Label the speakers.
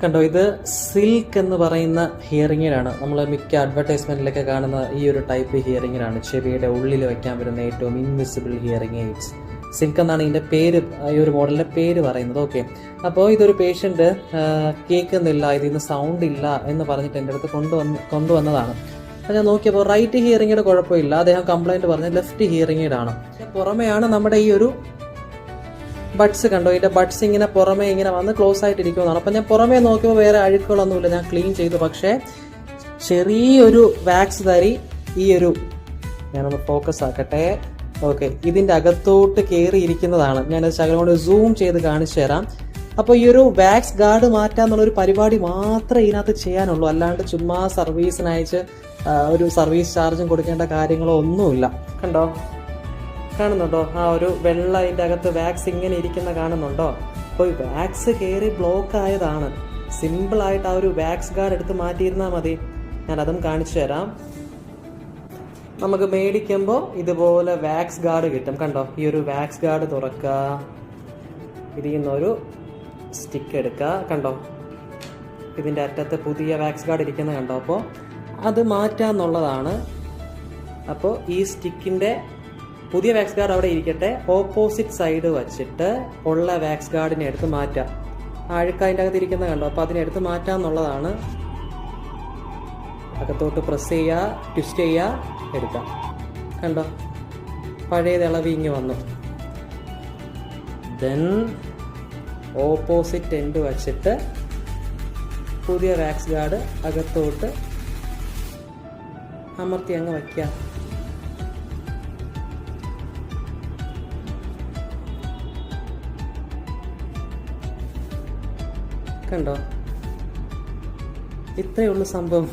Speaker 1: കണ്ടോ, ഇത് സിൽക്ക് എന്ന് പറയുന്ന ഹിയറിങ്ങിനാണ്. നമ്മൾ മിക്ക അഡ്വർടൈസ്മെന്റിലൊക്കെ കാണുന്ന ഈ ഒരു ടൈപ്പ് ഹിയറിങ്ങിനാണ്. ചെവിയുടെ ഉള്ളിൽ വെക്കാൻ പറ്റുന്ന ഏറ്റവും ഇൻവിസിബിൾ ഹിയറിംഗ് എയ്ഡ്സ്. സിൽക്ക് എന്നാണ് ഇതിൻ്റെ പേര്, ഈ ഒരു മോഡലിൻ്റെ പേര് പറയുന്നത്. ഓക്കെ, അപ്പോൾ ഇതൊരു പേഷ്യൻ്റ് കേൾക്കുന്നില്ല, ഇതിന്ന് സൗണ്ട് ഇല്ല എന്ന് പറഞ്ഞിട്ട് എൻ്റെ അടുത്ത് കൊണ്ടുവന്നതാണ്. അപ്പോൾ ഞാൻ നോക്കിയപ്പോൾ റൈറ്റ് ഹിയറിങ്ങിയുടെ കുഴപ്പമില്ല, അദ്ദേഹം കംപ്ലൈൻറ്റ് പറഞ്ഞ് ലെഫ്റ്റ് ഹിയറിങ്ങിടാണ്. പുറമെയാണ് നമ്മുടെ ഈ ഒരു ബഡ്സ്. കണ്ടോ, ഇതിൻ്റെ ബഡ്സ് ഇങ്ങനെ പുറമേ ഇങ്ങനെ വന്ന് ക്ലോസ് ആയിട്ടിരിക്കുന്നതാണ്. അപ്പം ഞാൻ പുറമേ നോക്കിയപ്പോൾ വേറെ അഴുക്കുകളൊന്നുമില്ല, ഞാൻ ക്ലീൻ ചെയ്തു. പക്ഷേ ചെറിയൊരു വാക്സ് തരി ഈ ഒരു, ഞാനൊന്ന് ഫോക്കസ് ആക്കട്ടെ. ഓക്കെ, ഇതിൻ്റെ അകത്തോട്ട് കയറിയിരിക്കുന്നതാണ്. ഞാനത് ശകലം കൊണ്ട് സൂം ചെയ്ത് കാണിച്ചു തരാം. അപ്പോൾ ഈ ഒരു വാക്സ് ഗാർഡ് മാറ്റാന്നുള്ളൊരു പരിപാടി മാത്രമേ ഇതിനകത്ത് ചെയ്യാനുള്ളൂ. അല്ലാണ്ട് ചുമ്മാ സർവീസിനയച്ച് ഒരു സർവീസ് ചാർജും കൊടുക്കേണ്ട കാര്യങ്ങളോ ഒന്നുമില്ല. കണ്ടോ, കാണുന്നുണ്ടോ ആ ഒരു വെള്ള അതിൻ്റെ അകത്ത് വാക്സ് ഇങ്ങനെ ഇരിക്കുന്ന കാണുന്നുണ്ടോ? അപ്പോൾ ഈ വാക്സ് കയറി ബ്ലോക്ക് ആയതാണ്. സിമ്പിളായിട്ട് ആ ഒരു വാക്സ് ഗാർഡ് എടുത്ത് മാറ്റിയിരുന്നാൽ മതി. ഞാൻ അതും കാണിച്ചു തരാം. നമുക്ക് മേടിക്കുമ്പോൾ ഇതുപോലെ വാക്സ് ഗാർഡ് കിട്ടും. കണ്ടോ, ഈ ഒരു വാക്സ് ഗാർഡ് തുറക്കുക, ഇതിൽ നിന്നൊരു സ്റ്റിക്ക് എടുക്കുക. കണ്ടോ, ഇതിൻ്റെ അറ്റത്ത് പുതിയ വാക്സ് ഗാർഡ് ഇരിക്കുന്നത് കണ്ടോ? അപ്പോൾ അത് മാറ്റാന്നുള്ളതാണ്. അപ്പോൾ ഈ സ്റ്റിക്കിൻ്റെ പുതിയ വാക്സ് ഗാർഡ് അവിടെ ഇരിക്കട്ടെ, ഓപ്പോസിറ്റ് സൈഡ് വച്ചിട്ട് ഉള്ള വാക്സ് ഗാർഡിനെ എടുത്ത് മാറ്റാം. അഴുക്ക് അതിൻ്റെ അകത്ത് ഇരിക്കുന്നത് കണ്ടോ? അപ്പോൾ അതിനെടുത്ത് മാറ്റാന്നുള്ളതാണ്. അകത്തോട്ട് പ്രസ് ചെയ്യുക, ട്വിസ്റ്റ് ചെയ്യുക, എടുക്കാം. കണ്ടോ, പഴയത് ഇളവിങ്ങി വന്നു. ദെൻ ഓപ്പോസിറ്റ് എൻഡ് വച്ചിട്ട് പുതിയ വാക്സ് ഗാർഡ് അകത്തോട്ട് അമർത്തി അങ്ങ് വയ്ക്കുക. കണ്ടോ, ഇത്രയേ ഉള്ളൂ സംഭവം.